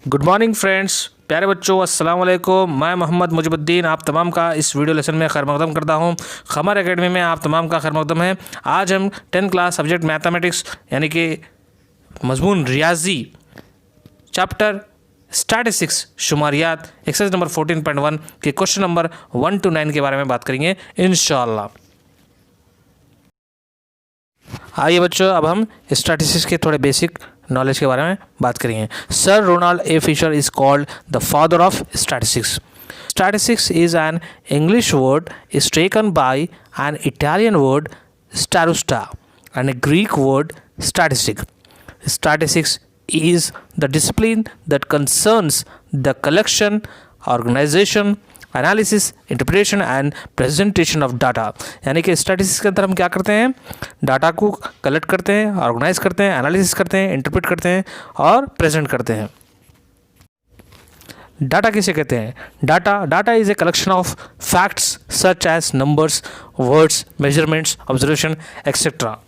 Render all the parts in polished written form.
Good morning friends, प्यारे बच्चों, अस्सलाम वालेकुम। मैं मोहम्मद मुजिबुद्दीन आप तमाम का इस वीडियो लेसन में खैर मकदम करता हूँ। खमर एकेडमी में आप तमाम का खैर मकदम है। आज हम 10th क्लास सब्जेक्ट मैथमेटिक्स यानी कि मजमून रियाजी चैप्टर स्टैटिस्टिक्स शुमारियात एक्सरसाइज नंबर 14.1 के क्वेश्चन नंबर 1 to 9 के बारे में बात करेंगे इंशाअल्लाह। आइए बच्चों, अब हम स्टैटिस्टिक्स के थोड़े बेसिक नॉलेज के बारे में बात करेंगे। Sir Ronald A Fisher is called the father of statistics. Statistics is an English word is taken by an Italian word statista and a Greek word statistic. Statistics is the discipline that concerns the collection, organization, analysis, interpretation and presentation of data। यानी कि statistics के अंदर हम क्या करते हैं, data को collect करते हैं, ऑर्गेनाइज करते हैं, एनालिसिस करते हैं, इंटरप्रेट करते हैं और प्रेजेंट करते हैं। डाटा किसे कहते हैं? Data is a collection of facts such as numbers, words, measurements, observation etcetera.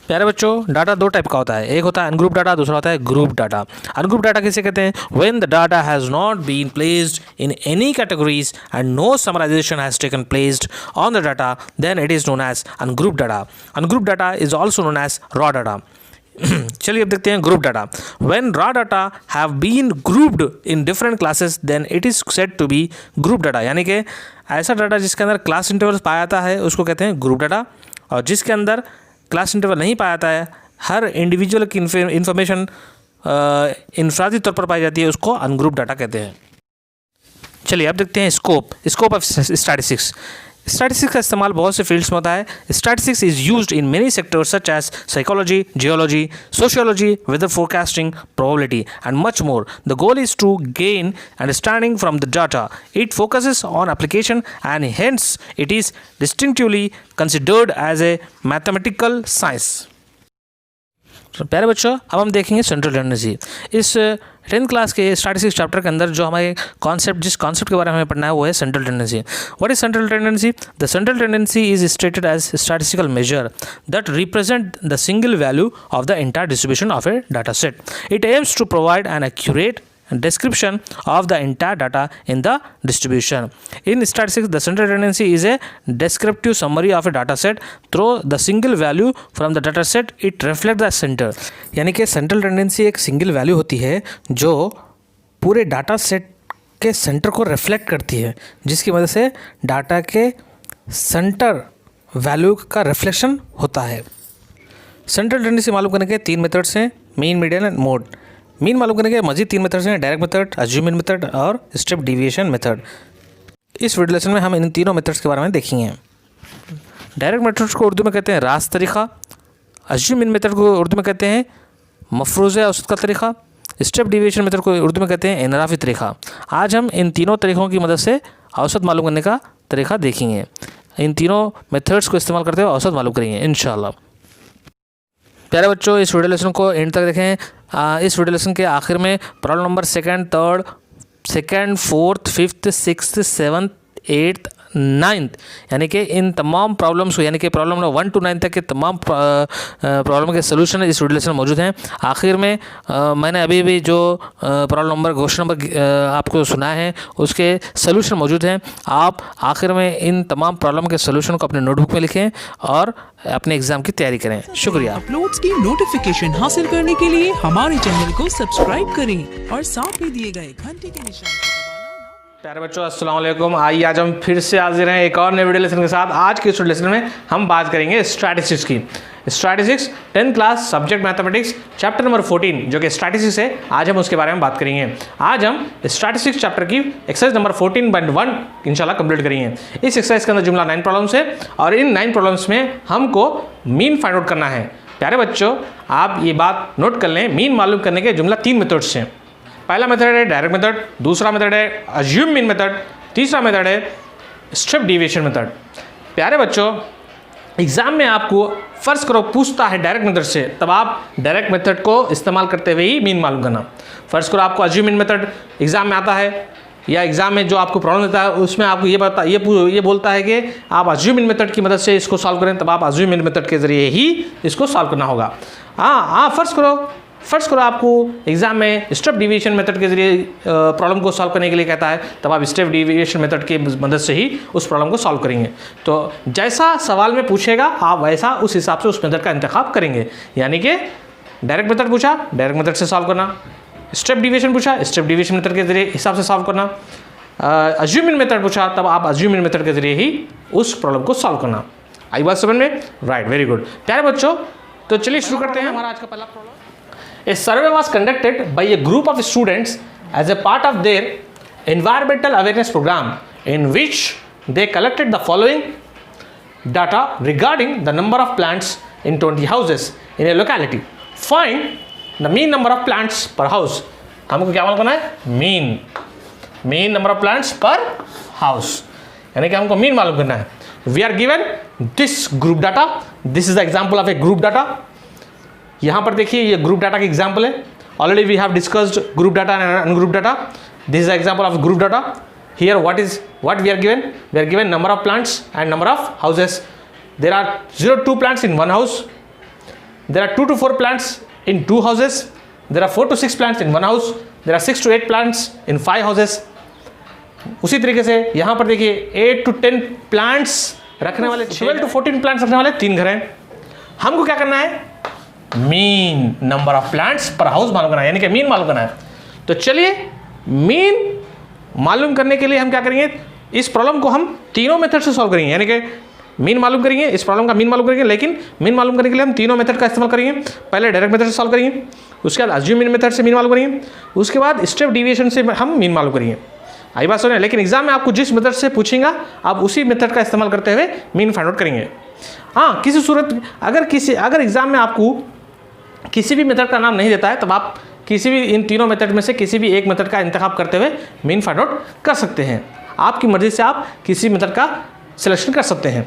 प्यारे बच्चों, डाटा दो टाइप का होता है, एक होता है अनग्रुप डाटा, दूसरा होता है ग्रुप डाटा। अनग्रुप डाटा किसे कहते हैं? When the data has not been placed in any categories and no summarisation has taken placed on the data, then it is known as ungroup data. Ungroup data is also known as raw data. चलिए अब देखते हैं group data. When raw data have been grouped in different classes then it is said to be group data. यानी कि ऐसा data जिसके अंदर class intervals पाया जाता है उसको कहते हैं ग्रुप डाटा, और जिसके अंदर क्लास इंटरवल नहीं पाया जाता है, हर इंडिविजुअल की इंफॉर्मेशन इंफरादी तौर पर पाई जाती है, उसको अनग्रुप डाटा कहते हैं। चलिए अब देखते हैं स्कोप ऑफ स्टैटिस्टिक्स। स्टैटिस्टिक्स का इस्तेमाल बहुत से फील्ड्स में होता है। Statistics is used in many sectors such as psychology, geology, sociology, weather forecasting, probability and much more. The goal is to gain understanding from the data. It focuses on application and hence it is distinctively considered as a mathematical science. प्यारे बच्चों, अब हम देखेंगे central tendency. इस 10th class के statistics chapter के अंदर जो हमारे जिस कॉन्सेप्ट के बारे में हमें पढ़ना है वो है central tendency. What is central tendency? The central tendency is stated as statistical measure that represent the single value of the entire distribution of a data set. It aims to provide an accurate description of the entire data in the distribution. In statistics, the central tendency is a descriptive summary of a data set through the single value from the data set. It reflects the center. यानी कि central tendency एक single value होती है जो पूरे data set के centre को reflect करती है, जिसकी वजह से डाटा के सेंटर वैल्यू का रिफ्लेक्शन होता है। सेंट्रल टेंडेंसी मालूम करने के 3 मेथड्स हैं, mean, median and mode. Mean मालूम करने के मजीद 3 मेथड्स हैं, डायरेक्ट मेथड, अज्यूमिंग मेथड और स्टेप डिविएशन मेथड। इस वीडियो लेसन में हम इन तीनों मेथड्स के बारे में देखेंगे। डायरेक्ट मेथड्स को उर्दू में कहते हैं रास्त तरीक़ा, अज्यूमिंग मेथड को उर्दू में कहते हैं मफरूज़ औसत का तरीक़ा, स्टेप डिविएशन मेथड को उर्दू में कहते हैं इनराफ़ी तरीक़ा। आज हम इन तीनों तरीक़ों की मदद से औसत मालूम करने का तरीक़ा देखेंगे। इन तीनों मेथड्स को इस्तेमाल करते हुए औसत मालूम करेंगे इंशाअल्लाह। प्यारे बच्चों, इस वीडियो लेसन को एंड तक देखें। इस वीडियो लेसन के आखिर में problem number 2nd, 3rd, 4th, 5th, 6th, 7th, 8th, 9th यानी कि इन तमाम प्रॉब्लम्स को, यानी कि प्रॉब्लम नंबर 1 to 9 तक के तमाम प्रॉब्लम के सोल्यूशन इस वीडियो लेसन में मौजूद हैं। आखिर में मैंने अभी भी जो क्वेश्चन नंबर आपको सुना है उसके सोल्यूशन मौजूद हैं। आप आखिर में इन तमाम प्रॉब्लम के सोल्यूशन को अपने नोटबुक में लिखें और अपने एग्जाम की तैयारी करें। शुक्रिया। अपलोड्स की नोटिफिकेशन हासिल करने के लिए हमारे चैनल को सब्सक्राइब करें और साथ में दिए गए घंटे के निशान को दबाना। प्यारे बच्चों, अस्सलाम वालेकुम। आइए आज हम फिर से हाजिर हैं एक और नए वीडियो लेसन के साथ। आज के इस वीडियो लेसन में हम बात करेंगे स्टैटिस्टिक्स की। Statistics 10th class subject mathematics chapter number 14 जो कि स्टैटिस्टिक्स है, आज हम उसके बारे में बात करेंगे। आज हम स्टैटिस्टिक्स चैप्टर की एक्सरसाइज नंबर 14.1 इंशाल्लाह कंप्लीट करेंगे। इस एक्सरसाइज के अंदर जुमला 9 प्रॉब्लम्स है और इन 9 प्रॉब्लम्स में हमको मीन फाइंड आउट करना है। प्यारे बच्चों, आप ये बात नोट कर लें, मीन मालूम करने के जुमला 3 मेथड्स हैं। पहला मेथड है डायरेक्ट मेथड, दूसरा मेथड है अज्यूम मीन मेथड, तीसरा मेथड है स्टेप डिविएशन मेथड। प्यारे बच्चों, एग्जाम में आपको फ़र्ज करो पूछता है डायरेक्ट मेथड से, तब आप डायरेक्ट मेथड को इस्तेमाल करते हुए ही मीन मालूम करना। फ़र्ज करो आपको अज्यूम मीन मेथड एग्जाम में आता है, या एग्जाम में जो आपको प्रॉब्लम देता है उसमें आपको ये बोलता है कि आप अज्यूम मीन मेथड की मदद से इसको सॉल्व करें, तब आप अज्यूम मीन मेथड के ज़रिए ही इसको सॉल्व करना होगा। हाँ, फ़र्ज करो फर्स्ट करो आपको एग्जाम में स्टेप डिवीजन मेथड के जरिए प्रॉब्लम को सॉल्व करने के लिए कहता है, तब आप स्टेप डिवीजन मेथड की मदद से ही उस प्रॉब्लम को सॉल्व करेंगे। तो जैसा सवाल में पूछेगा आप वैसा उस हिसाब से उस मेथड का इंतखाब करेंगे। यानी कि डायरेक्ट मेथड पूछा, डायरेक्ट मेथड से सॉल्व करना, स्टेप डिवीजन पूछा, स्टेप डिवीजन मेथड के जरिए हिसाब से सॉल्व करना, अज्यूमिंग मेथड पूछा तब आप अज्यूमिंग मेथड के जरिए ही उस प्रॉब्लम को सॉल्व करना। आई बात समझ में? राइट, वेरी गुड प्यारे बच्चों। तो चलिए शुरू करते हैं हमारा आज का पहला problem. A survey was conducted by a group of students as a part of their environmental awareness program, in which they collected the following data regarding the number of plants in 20 houses in a locality. Find the mean number of plants per house. हमको क्या मालूम करना है? mean number of plants per house, यानी कि हमको mean मालूम करना है। We are given this group data. This is the example of a group data. यहाँ पर देखिए ये ग्रुप डाटा की एग्जाम्पल है। Already we have discussed group data and ungroup data. This is the example of group data. Here what we are given? We are given number of plants and number of houses. There are 0 to 2 plants in 1 house. There are 2 to 4 plants in 2 houses. There are 4 to 6 plants in 1 house. There are 6 to 8 plants in 5 houses. उसी तरीके से यहाँ पर देखिए 8 to 10 plants रखने वाले, 12 to 14 plants रखने वाले 3 घर हैं। हमको क्या करना है? मीन नंबर ऑफ प्लांट्स पर हाउस मालूम करना है, यानी कि मीन मालूम करना है। तो चलिए मीन मालूम करने के लिए हम क्या करेंगे? इस प्रॉब्लम को हम तीनों मेथड से सॉल्व करेंगे, यानी कि मीन मालूम करेंगे, इस प्रॉब्लम का मीन मालूम करेंगे, लेकिन मीन मालूम करने के लिए हम तीनों मेथड का इस्तेमाल करेंगे। पहले डायरेक्ट मेथड से सॉल्व करेंगे, उसके बाद अज्यूमिंग मेथड से मीन मालूम करेंगे, उसके बाद स्टेप डिविएशन से हम मीन मालूम करेंगे। आई बात सुनिए, लेकिन एग्जाम में आपको जिस मेथड से पूछेगा आप उसी मेथड का इस्तेमाल करते हुए मीन फाइंड आउट करेंगे। हाँ, किसी सूरत अगर एग्जाम में आपको किसी भी मेथड का नाम नहीं देता है तब आप किसी भी इन तीनों मेथड में से किसी भी एक मेथड का इंतखाब करते हुए मीन फाइंड आउट कर सकते हैं। आपकी मर्जी से आप किसी मेथड का सिलेक्शन कर सकते हैं,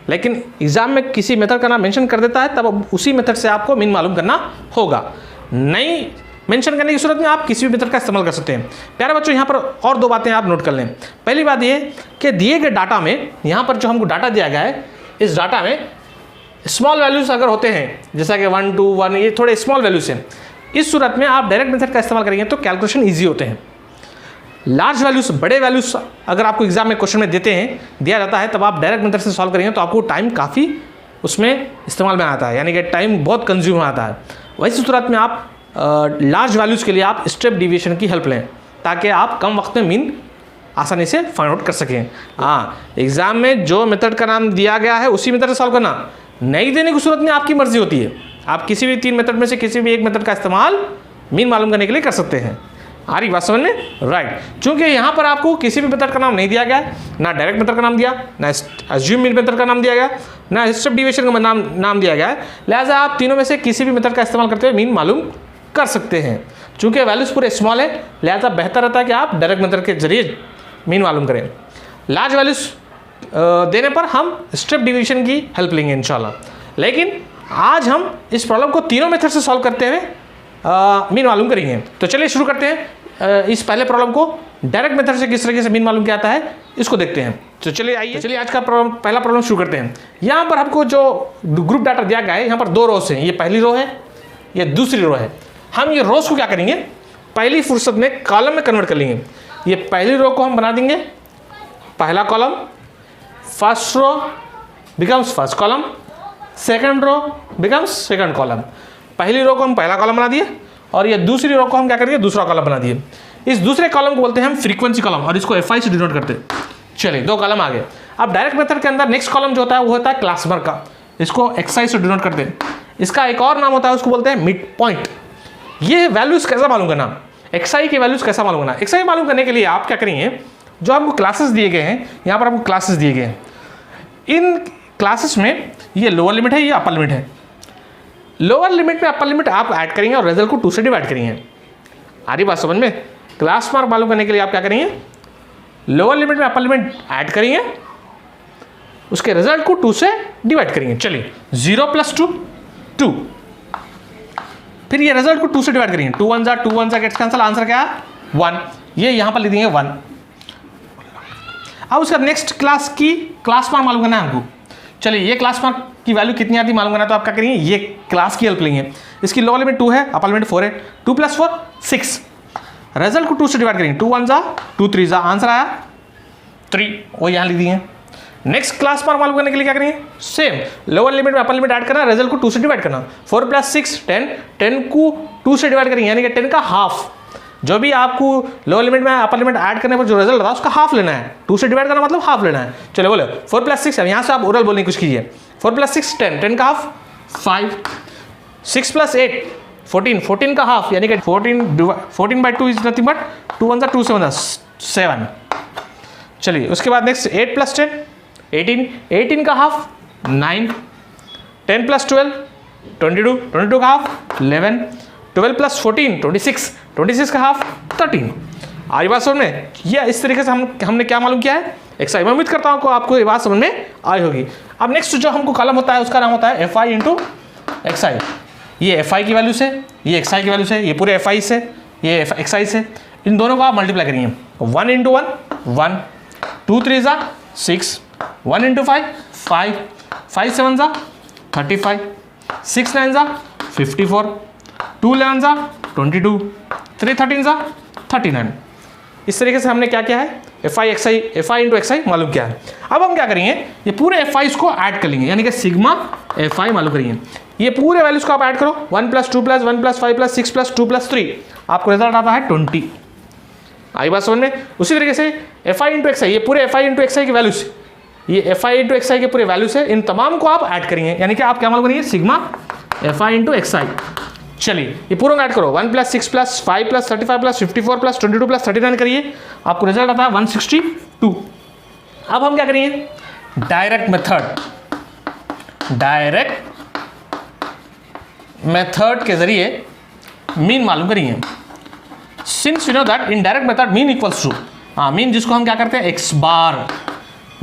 लेकिन एग्जाम में किसी मेथड का नाम मेंशन कर देता है तब उसी मेथड से आपको मीन मालूम करना होगा। नहीं मेंशन करने की सूरत में आप किसी भी मेथड का इस्तेमाल कर सकते हैं। प्यारे बच्चों, यहाँ पर और 2 बातें आप नोट कर लें। पहली बात ये कि दिए गए डाटा में, यहाँ पर जो हमको डाटा दिया गया है, इस डाटा में स्मॉल वैल्यूज अगर होते हैं जैसा कि 1 to 1, ये थोड़े स्मॉल वैल्यूज हैं, इस सूरत में आप डायरेक्ट मेथड का इस्तेमाल करेंगे तो कैलकुलेशन ईजी होते हैं। लार्ज वैल्यूज, बड़े वैल्यूज अगर आपको एग्जाम में क्वेश्चन में दिया जाता है तब आप डायरेक्ट मेथड से सॉल्व करेंगे तो आपको टाइम काफ़ी उसमें इस्तेमाल में आता है, यानी कि टाइम बहुत कंज्यूम आता है। वैसी सूरत में आप लार्ज वैल्यूज़ के लिए आप स्टेप डिविएशन की हेल्प लें ताकि आप कम वक्त में मीन आसानी से फाइंड आउट कर सकें। हाँ, एग्जाम में जो मेथड का नाम दिया गया है उसी मेथड से सॉल्व करना, नहीं देने की सूरत में आपकी मर्जी होती है। आप किसी भी 3 मेथड में से किसी भी एक मेथड का इस्तेमाल मीन मालूम करने के लिए कर सकते हैं। आ रही बात समझ में? राइट, चूंकि यहाँ पर आपको किसी भी मेथड का नाम नहीं दिया गया, ना डायरेक्ट मेथड का नाम दिया, ना अज्यूमिंग मेथड का नाम दिया गया, ना स्टेप डिविएशन का नाम दिया गया है, लिहाजा आप तीनों में से किसी भी मेथड का इस्तेमाल करते हुए मीन मालूम कर सकते हैं। चूंकि वैल्यूज पूरे स्मॉल है, लिहाजा बेहतर रहता है कि आप डायरेक्ट मेथड के जरिए मीन मालूम करें। लार्ज वैल्यूज देने पर हम स्टेप डिविएशन की हेल्प लेंगे इंशाल्लाह, लेकिन आज हम इस प्रॉब्लम को तीनों मेथड से सॉल्व करते हुए मीन मालूम करेंगे। तो चलिए शुरू करते हैं। इस पहले प्रॉब्लम को डायरेक्ट मेथड से किस तरीके से मीन मालूम किया जाता है इसको देखते हैं। तो चलिए आज का पहला प्रॉब्लम शुरू करते हैं। यहाँ पर हमको जो ग्रुप डाटा दिया गया है, यहाँ पर 2 रोज हैं, ये पहली रो है, ये दूसरी रो है। हम ये रोज को क्या करेंगे? पहली फुर्सत में कॉलम में कन्वर्ट कर लेंगे। ये पहली रो को हम बना देंगे पहला column, first row becomes first column, second row becomes second column. पहली रो को हम पहला कॉलम बना दिए और ये दूसरी रो को हम क्या करेंगे? दूसरा कॉलम बना दिए। इस दूसरे कॉलम को बोलते हैं हम फ्रीक्वेंसी कॉलम और इसको FI से डिनोट करते हैं। चलिए 2 कॉलम आ गए। अब डायरेक्ट मेथड के अंदर नेक्स्ट कॉलम जो होता है वो होता है क्लास मार्क का, इसको XI से डिनोट करते हैं। इसका एक और नाम होता है, उसको बोलते हैं मिड पॉइंट। ये वैल्यूज कैसा मालूम करना? XI की वैल्यूज कैसा मालूम करना? XI मालूम करने के लिए आप क्या करेंगे? जो आपको क्लासेस दिए गए हैं, यहाँ पर आपको क्लासेस दिए गए हैं, इन क्लासेस में ये लोअर लिमिट है, ये अपर लिमिट है। लोअर लिमिट में अपर लिमिट आप ऐड करेंगे और रिजल्ट को 2 से डिवाइड करेंगे। आ रही बात समझ में? क्लास मार्क मालूम करने के लिए आप क्या करेंगे? लोअर लिमिट में अपर लिमिट ऐड करेंगे, उसके रिजल्ट को 2 से डिवाइड करेंगे। चलिए 0 + 2 2, फिर ये रिजल्ट को 2 से डिवाइड करेंगे। 2 1 गेट्स कैंसल, आंसर क्या है? 1। ये यहाँ पर लिख देंगे 1। अब उसका नेक्स्ट क्लास की क्लास मार्क मालूम करना है हमको, चलिए ये क्लास मार्क की वैल्यू कितनी आती है मालूम करना है, तो आप क्या करेंगे, ये क्लास की हेल्प लेंगे। इसकी लोअर लिमिट 2 है, अपर लिमिट 4 है, 2 + 4 6, रिजल्ट को 2 से डिवाइड करेंगे, 2 × 1 = 2, 3 = आंसर आया 3, वो यहाँ लिख दिए। नेक्स्ट क्लास मार्क मालूम करने के लिए क्या करेंगे, सेम लोअर लिमिट में अपर लिमिट ऐड करना, रिजल्ट को 2 से डिवाइड करना, 4 + 6 10, 10 को 2 से डिवाइड करेंगे यानी कि 10 का हाफ। जो भी आपको लोअर लिमिट में अपर लिमिट ऐड करने पर जो रिजल्ट आता है उसका हाफ लेना है, 2 से डिवाइड करना मतलब हाफ लेना है। चलो बोलो 4 + 6, यहाँ से आप ओरल बोलने की कोशिश कीजिए, 4 + 6 10, 10 का हाफ 5, 6 + 8 14, 14 का हाफ यानी कि 14/2 इज नथिंग बट 2 × 1 = 2, 7 = 7। चलिए उसके बाद नेक्स्ट 8 + 10 18, 18 का हाफ 9, 10 + 12 22, 22 का हाफ 11, 12 + 14 26, 26 का हाफ 13। आई बात समझ में, ये इस तरीके से हमने क्या मालूम किया है, एक्सआई। मैं उम्मीद करता हूँ आपको ये बात समझ में आई होगी। अब नेक्स्ट जो हमको कॉलम होता है उसका नाम होता है FI × XI। ये FI की वैल्यू से, ये XI की वैल्यू से, ये पूरे FI से, ये XI से, इन दोनों को आप मल्टीप्लाई करेंगे। 1 × 1 1, 2 × 3 = 6, 1 × 5 5, 5 × 7 = 35, 6 × 9 = 54, 2 × 11 = 22, 3 × 13 = 39। इस तरीके से हमने क्या किया है, FI × XI मालूम किया है। अब हम क्या करेंगे, ये पूरे FIs को ऐड कर लेंगे यानी कि सिग्मा FI मालूम करेंगे। ये पूरे वैल्यूज को आप ऐड करो, 1 + 2 + 1 + 5 + 6 + 2 + 3, आपको रिजल्ट आता है 20। आई बात समझ में। उसी तरीके से FI × XI, ये पूरे FI × XI की वैल्यू से, ये FI × XI के पूरे वैल्यू से इन तमाम को आप ऐड करेंगे यानी कि आप क्या मालूम करेंगे, सिग्मा FI × XI। चलिए ये पूरा ऐड करो, 1 + 6 + 5 + 35 + 54 + 22 + 39 करिए, आपको रिजल्ट आता है 162। अब हम क्या करेंगे, डायरेक्ट मेथड के जरिए मीन मालूम करेंगे। Since you know that in direct method mean equals to, mean जिसको हम क्या करते हैं x बार,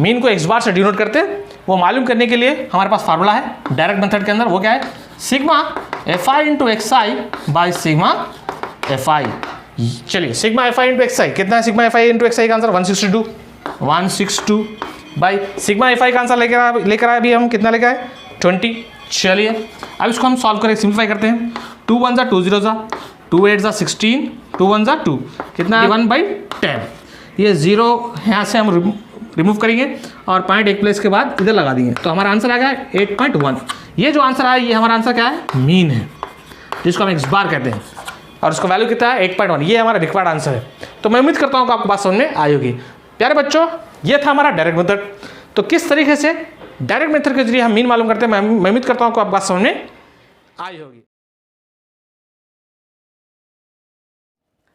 मीन को x बार से डिनोट करते हैं, वो मालूम करने के लिए हमारे पास फार्मूला है डायरेक्ट मेथड के अंदर, वो क्या है, sigma FI × XI by sigma FI। चलिए सिग्मा FI × XI कितना है, सिग्मा FI × XI का आंसर 162 बाई सिग्मा FI का आंसर लेकर आए अभी हम कितना लेकर आए 20। चलिए अब इसको हम सॉल्व करें, सिंप्लीफाई करते हैं, 2 × 1 = 2 0 2 8 = 16, 2 1 = 2, कितना 1/10। ये 0 यहाँ से हम रिमूव करेंगे और पॉइंट एक प्लेस के बाद इधर लगा देंगे, तो हमारा आंसर आ गया 8.1। ये जो आंसर आया ये हमारा आंसर क्या है, मीन है, जिसको हम x बार कहते हैं, और उसका वैल्यू कितना है 8.1। ये हमारा रिक्वायर्ड आंसर है। तो मैं उम्मीद करता हूँ कि आपको बात समझ में आई होगी। प्यारे बच्चों, ये था हमारा डायरेक्ट मेथड। तो किस तरीके से डायरेक्ट मेथड के जरिए हम मीन मालूम करते हैं, मैं उम्मीद करता हूँ कि आपको बात समझ में आई होगी।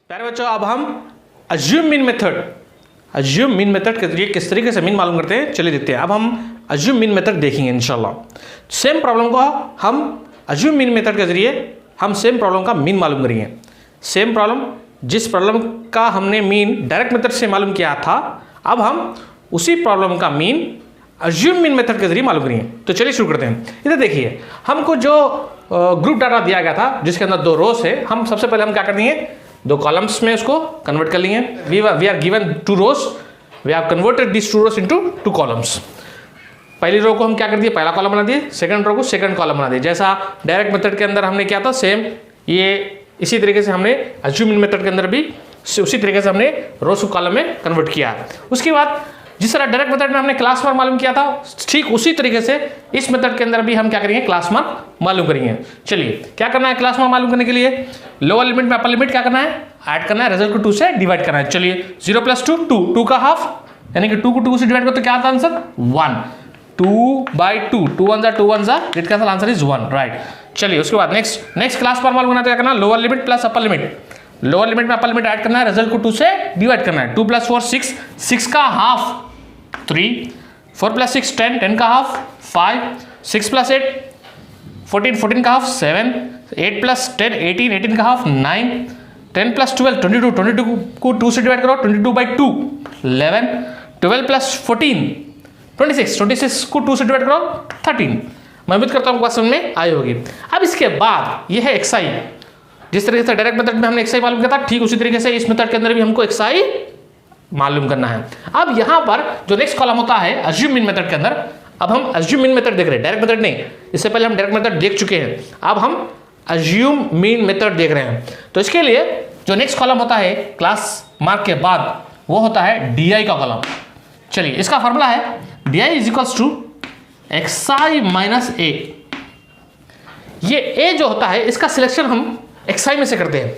प्यारे बच्चों, अब हम अज्यूम मीन मेथड के जरिए किस तरीके से मीन मालूम करते हैं, चलिए देखते हैं। अब हम अज्यूम मीन मेथड देखेंगे इंशाल्लाह। सेम प्रॉब्लम को हम अज्यूम मीन मेथड के जरिए हम सेम प्रॉब्लम का मीन मालूम करेंगे। सेम प्रॉब्लम, जिस प्रॉब्लम का हमने मीन डायरेक्ट मेथड से मालूम किया था, अब हम उसी प्रॉब्लम का मीन अज्यूम मीन मेथड के जरिए मालूम करेंगे। तो चलिए शुरू करते हैं। इधर देखिए, हमको जो ग्रुप डाटा दिया गया था जिसके अंदर 2 रोज है, हम सबसे पहले हम क्या कर देंगे, 2 कॉलम्स में उसको कन्वर्ट कर लेंगे। We are given 2 rows, we have converted this 2 rows into 2 columns. पहली रो को हम क्या कर दिए, पहला कॉलम बना दिए, सेकंड रो को सेकंड कॉलम बना दिए। जैसा डायरेक्ट मेथड के अंदर हमने किया था सेम, ये इसी तरीके से हमने अज्यूम मीन मेथड के अंदर भी उसी तरीके से हमने रोज को कॉलम में कन्वर्ट किया। उसके बाद जिस तरह डायरेक्ट मेथड में हमने क्लास मार्क मालूम किया था, ठीक उसी तरीके से इस मेथड के अंदर भी हम क्या करेंगे, क्लास मार्क मालूम करेंगे। चलिए क्या करना है, क्लास मार्क मालूम करने के लिए लोअर लिमिट में अपर लिमिट क्या करना है, ऐड करना है, रिजल्ट को 2 से डिवाइड करना है। चलिए 0 + 2 2, 2 का हाफ यानी कि 2 को 2 से डिवाइड करो तो क्या आता है answer 1, 2/2, 2 1 = 2 1 = get cancel, answer is 1, right. चलिए उसके बाद नेक्स्ट क्लास मार्क मालूम करना, तो क्या करना, lower limit plus upper limit, lower limit में अपर लिमिट ऐड करना है, रिजल्ट को 2 से डिवाइड करना है। 2 + 4 6, 6 का हाफ 3, 4 + 6 10, 10 का हाफ 5, 6 + 8 14, 14 का हाफ 7, 8 + 10 18, 18 का हाफ 9, 10 + 12 22, 22 को 2 से डिवाइड करो, 22/2 11, 12 + 14 26, 26 को 2 से डिवाइड करो 13। मैं उम्मीद करता हूँ बात समझ में आई होगी। अब इसके बाद ये है XI। जिस तरीके से डायरेक्ट मेथड में हमने XI मालूम किया था, ठीक उसी तरीके से इस मेथड के अंदर भी हमको XI मालूम करना है। अब यहां पर जो नेक्स्ट कॉलम होता है अज्यूम मीन मेथड के अंदर, अब हम अज्यूम मीन मेथड देख रहे हैं, डायरेक्ट मेथड नहीं। इससे पहले हम डायरेक्ट मेथड देख चुके हैं, अब हम अज्यूम मीन मेथड देख रहे हैं। तो इसके लिए जो नेक्स्ट कॉलम होता है क्लास मार्क के बाद, वो होता है DI का कॉलम। चलिए, इसका फॉर्मूला है DI is equals to xi minus a। ये a जो होता है इसका सिलेक्शन हम xi में से करते हैं।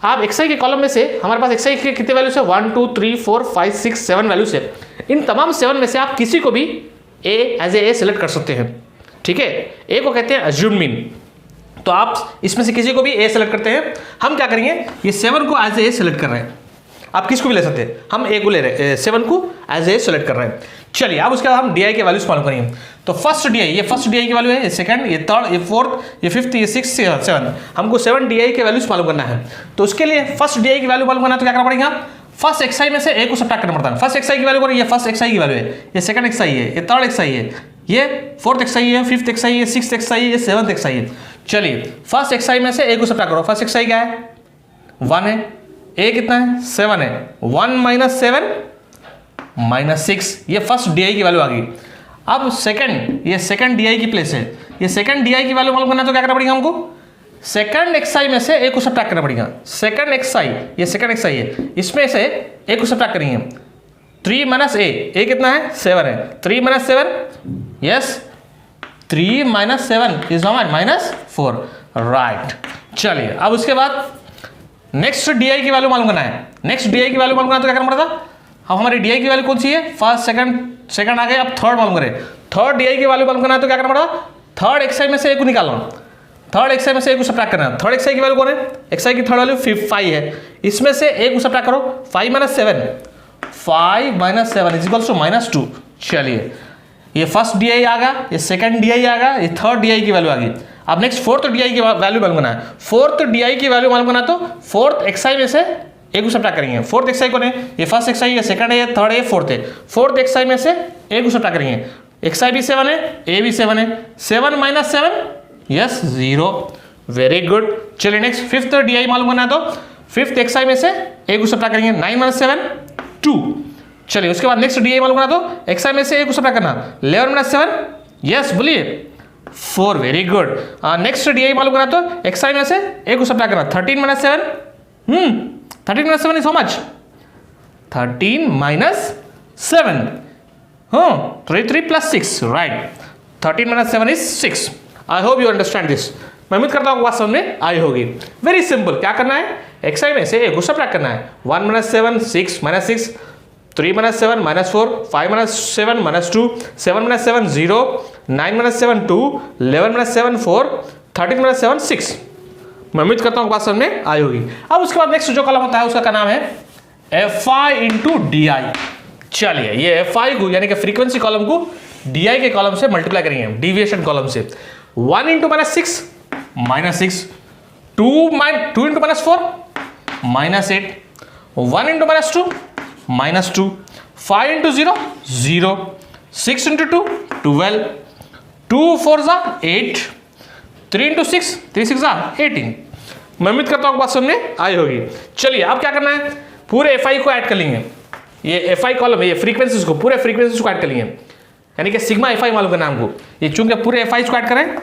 आप xi के कॉलम में से, हमारे पास xi के कितने वैल्यूज है, 1 2 3 4 5 6 7 वैल्यूज है। इन तमाम 7 में से आप किसी को भी a एज ए सेलेक्ट कर सकते हैं, ठीक है। a को कहते हैं अज्यूम मीन, तो आप इसमें से किसी को भी a सेलेक्ट करते हैं। हम क्या करेंगे, ये 7 को एज ए सेलेक्ट कर रहे हैं, आप किसको भी ले सकते हैं, हम a को ले रहे हैं, 7 को एज ए सेलेक्ट कर रहे हैं। चलिए, अब उसके बाद हम DI के वैल्यूज मालूम करेंगे। तो फर्स्ट DI, ये फर्स्ट DI की वैल्यू है, ये सेकंड, ये थर्ड, ये फोर्थ, ये फिफ्थ, ये सिक्स, ये 7, हमको 7 DI के वैल्यूज मालूम करना है। तो उसके लिए फर्स्ट DI की वैल्यू मालूम करना है तो क्या करना पड़ेगा, फर्स्ट xi में से a को सब्ट्रैक्ट करना पड़ता है। फर्स्ट xi की वैल्यू करें, ये फर्स्ट xi की वैल्यू है, ये सेकंड xi है, ये थर्ड xi है, ये फोर्थ xi है, फिफ्थ xi है, सिक्स्थ xi है, ये सेवंथ xi है। चलिए, फर्स्ट xi में से a को सब्ट्रैक्ट करो। फर्स्ट xi क्या है, 1 है, a कितना है, 7 है, 1 माइनस 7 माइनस 6, ये फर्स्ट DI की वैल्यू आ गई। अब सेकंड, ये सेकंड DI की प्लेस है, ये सेकंड DI की वैल्यू मालूम करना तो क्या करना पड़ेगा हमको, सेकंड xi में से a को सब्ट्रैक्ट करना पड़ेगा। सेकंड xi, ये सेकंड xi है, इसमें से a को सब्ट्रैक्ट करेंगे। 3 माइनस a कितना है, 7 है, 3 minus 7, yes 3 minus 7 is how much, minus 4, right. चलिए, अब उसके बाद नेक्स्ट DI की वैल्यू मालूम करना है। नेक्स्ट DI की वैल्यू मालूम करना तो क्या करना पड़ेगा, अब हमारी DI की वैल्यू कौन सी है, फर्स्ट सेकंड आ गए, अब थर्ड मालूम करें। थर्ड DI की वैल्यू मालूम करना है तो क्या करना पड़ेगा, थर्ड xi में से a को निकालना, थर्ड xi में से a को सब्ट्रैक्ट करना। थर्ड xi की वैल्यू कौन है, xi की थर्ड वैल्यू 5 है, इसमें से a को सब्ट्रैक्ट करो, 5 minus 7, 5 minus 7 is equals to minus 2। चलिए, ये फर्स्ट DI आ गया, ये सेकंड DI आ गया, ये थर्ड DI की वैल्यू आ गई। अब नेक्स्ट फोर्थ DI की वैल्यू मालूम करना है। फोर्थ DI की वैल्यू मालूम करना तो फोर्थ xi में से a को सब्ट्रैक्ट करेंगे। फोर्थ xi कौन है, ये फर्स्ट xi है, सेकंड है, थर्ड है, फोर्थ है। फोर्थ xi में से a को सब्ट्रैक्ट करेंगे। xi भी 7 है, a भी 7 है, 7 माइनस 7, यस 0, वेरी गुड। चलिए, नेक्स्ट फिफ्थ DI मालूम करना है तो फिफ्थ xi में से a को सब्ट्रैक्ट करेंगे। 9 माइनस 7, 2। चलिए, उसके बाद नेक्स्ट DI मालूम करना तो xi में से a को सब्ट्रैक्ट करना, 11 माइनस 7, यस बोलिए 4, वेरी गुड। नेक्स्ट DI मालूम करना तो xi में से a को सब्ट्रैक्ट करना, 13 minus 7, 13 minus 7 is how much? 13 minus 7. Oh, 3 plus 6, right. 13 minus 7 is 6. I hope you understand this. मैं उम्मीद करता हूँ बात समझ में आई होगी। वेरी सिंपल, क्या करना है, xi में से a को सब्ट्रैक्ट करना है। 1 minus 7, 6 minus 6, 3 minus 7 minus 4, 5 minus 7 minus 2, 7 minus 7 0, 9 minus 7 2, 11 minus 7 4, 13 minus 7 6। मैं उम्मीद करता हूँ बात समझ में आई होगी। अब उसके बाद नेक्स्ट जो कॉलम होता है उसका क्या नाम है, fi इंटू DI। चलिए, ये fi को यानी कि फ्रीक्वेंसी कॉलम को DI के कॉलम से मल्टीप्लाई करेंगे, डिविएशन कॉलम से। 1 into minus 6 minus 6, 2 into minus 4 minus 8, 1 into minus 2 minus 2, 5 into 0 0, 6 into 2 12, 2 4 8, 3 into 6 3 6 18। मैं उम्मीद करता हूँ बात समझ में आई होगी। चलिए, अब क्या करना है, पूरे fi को ऐड कर लेंगे। ये fi कॉलम है, ये फ्रीक्वेंसीज को, पूरे फ्रीक्वेंसीज को ऐड कर लेंगे, यानी कि सिग्मा fi मालूम करना है हमको। ये चूंकि पूरे fi को ऐड करें,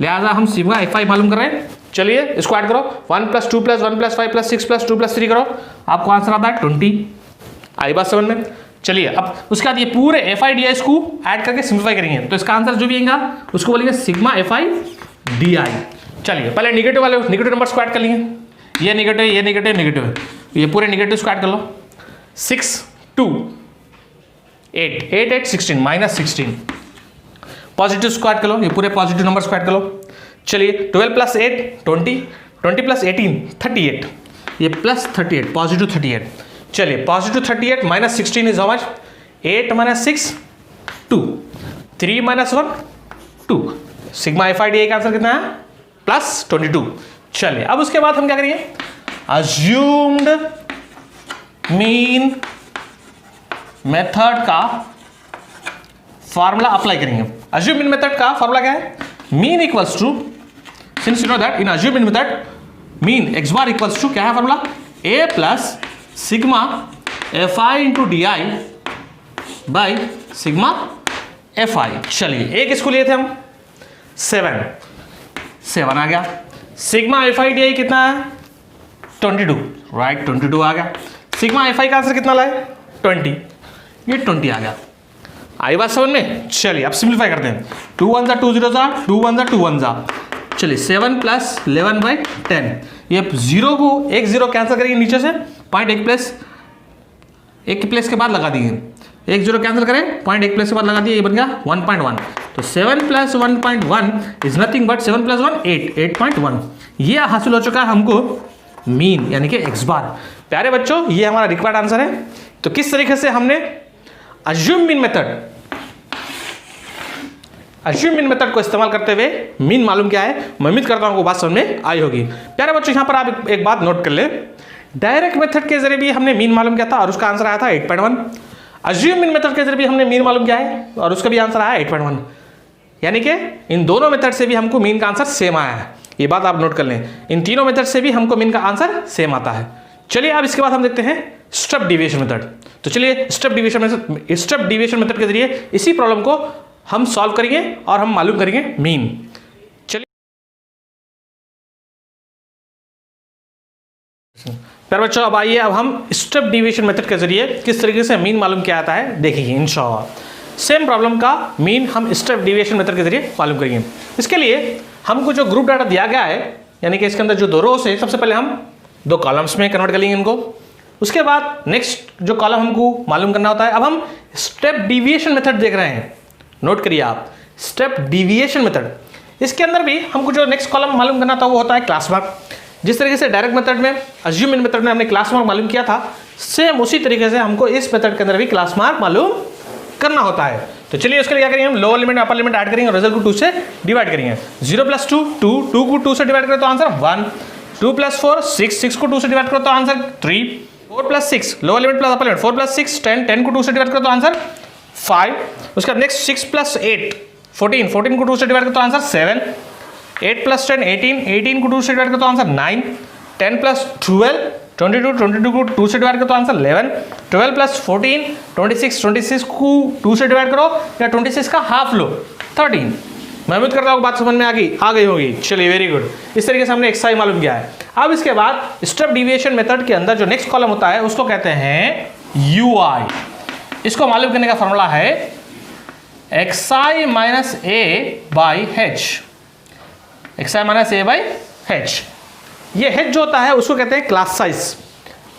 लिहाजा हम सिग्मा fi मालूम कर रहे हैं। चलिए, इसको ऐड करो, 1 plus 2 plus 1 plus 5 plus 6 plus 2 plus 3 करो, आपको आंसर आता है 20। आई बात समझ में। चलिए, अब उसके बाद ये पूरे fi DI को ऐड करके सिंप्लीफाई करेंगे, तो इसका आंसर जो भी आएगा उसको बोलेंगे सिग्मा fi DI। चलिए, पहले निगेटिव वाले निगेटिव नंबर्स को ऐड कर लेंगे। ये निगेटिव, ये निगेटिव, निगेटिव है, ये पूरे निगेटिव को ऐड कर लो। 6 2 8 8 8 16 माइनस 16। पॉजिटिव को ऐड कर लो, ये पूरे पॉजिटिव नंबर्स को ऐड कर लो। चलिए, 12 प्लस 8 20, 20 प्लस 18 38, ये प्लस 38, पॉजिटिव 38। चलिए, positive 38 minus 16 is how much, 8 minus 6 2, 3 minus 1 2। Sigma fi DI का आंसर कितना है, प्लस 22। चलिए, अब उसके बाद हम क्या करेंगे, अज्यूम्ड मीन मेथड का फॉर्मूला अप्लाई करेंगे। अज्यूम मीन मेथड का फॉर्मूला क्या है, mean equals to, since you know that in assume mean method mean x bar equals to क्या है formula, a plus sigma fi into DI by sigma f i. चलिए एक इसको लिए थे हम 7 आ गया। Sigma f i d i कितना है 22, राइट 22 आ गया। सिग्मा एफ आई का आंसर कितना लाए 20, ये 20 आ गया। आई बात समझ में। चलिए अब सिंप्लीफाई करते हैं। 2 1 जा 2 0 जा 2 1 जा 2 1 जा। चलिए 7 प्लस 11/10, ये 0 को एक 0 कैंसिल करेंगे नीचे से, पॉइंट एक प्लेस के बाद लगा दिए, एक 0 कैंसिल करें, पॉइंट एक प्लेस के बाद लगा दिए, ये बन गया 1.1। तो 7 plus 1.1 is nothing but 7 plus 1 8.1। ये हासिल हो चुका है हमको मीन यानी कि एक्स बार। प्यारे बच्चों ये हमारा रिक्वायर्ड आंसर है। तो किस तरीके से हमने अज्यूम मीन मेथड को इस्तेमाल करते हुए मीन मालूम किया है। मैं उम्मीद करता हूं आपको बात समझ में आई होगी। प्यारे बच्चों यहां पर आप एक बात नोट कर ले, डायरेक्ट मेथड के जरिए भी हमने मीन मालूम किया था और उसका आंसर आया था 8.1। अज्यूम मीन मेथड के जरिए भी हमने मीन मालूम किया है और उसका भी आंसर आया 8.1। यानी कि इन दोनों मेथड से भी हमको मीन का आंसर सेम आया है। ये बात आप नोट कर लें, इन तीनों मेथड से भी हमको मीन का आंसर सेम आता है। चलिए अब इसके बाद हम देखते हैं स्टेप डिविएशन मेथड। तो चलिए स्टेप डिविएशन मेथड के जरिए इसी प्रॉब्लम को हम सॉल्व करेंगे और हम मालूम करेंगे मीन। चलिए प्यारे बच्चों अब आइए, अब हम स्टेप डिविएशन मेथड के जरिए किस तरीके से मीन मालूम किया जाता है देखेंगे इंशाअल्लाह। सेम प्रॉब्लम का मीन हम स्टेप डिविएशन मेथड के जरिए मालूम करेंगे। इसके लिए हमको जो ग्रुप डाटा दिया गया है यानी कि इसके अंदर जो 2 रोज है, सबसे पहले हम 2 कॉलम्स में कन्वर्ट कर लेंगे इनको। उसके बाद नेक्स्ट जो कॉलम हमको मालूम करना होता है। अब हम स्टेप डिविएशन मेथड देख रहे हैं, नोट करिए आप, स्टेप डिविएशन मेथड। इसके अंदर भी हमको जो नेक्स्ट कॉलम मालूम करना था वो होता है क्लास मार्क। जिस तरीके से डायरेक्ट मेथड में अज्यूम मीन मेथड में हमने क्लास मार्क मालूम किया था, सेम उसी तरीके से हमको इस मेथड के अंदर भी क्लास मार्क मालूम करना होता है। तो चलिए उसके लिए क्या करेंगे, हम lower limit upper limit add करेंगे और रिजल्ट को 2 से डिवाइड करेंगे। 0 + 2 2, 2 को 2 से डिवाइड करें तो आंसर 1, 2 + 4 6, 6 को 2 से डिवाइड करो तो answer 3, 4 + 6 lower limit plus upper limit, 4 + 6 10, 10 को 2 से डिवाइड करो तो आंसर 5। उसका नेक्स्ट 6 + 8 14, 14 को 2 से डिवाइड करो तो आंसर 7, 8 + 10 18, 18 को 2 से डिवाइड करो तो आंसर 9, 10 + 12 22, 22 को 2 से डिवाइड करो तो आंसर 11, 12 + 14 26, 26 को 2 से डिवाइड करो या 26 का हाफ लो 13। मैं उम्मीद करता हूँ बात समझ में आ गई होगी। चलिए वेरी गुड। इस तरीके से हमने एक्सरसाइज मालूम किया है। अब इसके बाद स्टेप डिविएशन मेथड के अंदर जो नेक्स्ट कॉलम होता है उसको कहते हैं यूआई। इसको मालूम करने का फॉर्मूला है xi - a/h, xi - a/h। ये h जो होता है उसको कहते हैं क्लास साइज।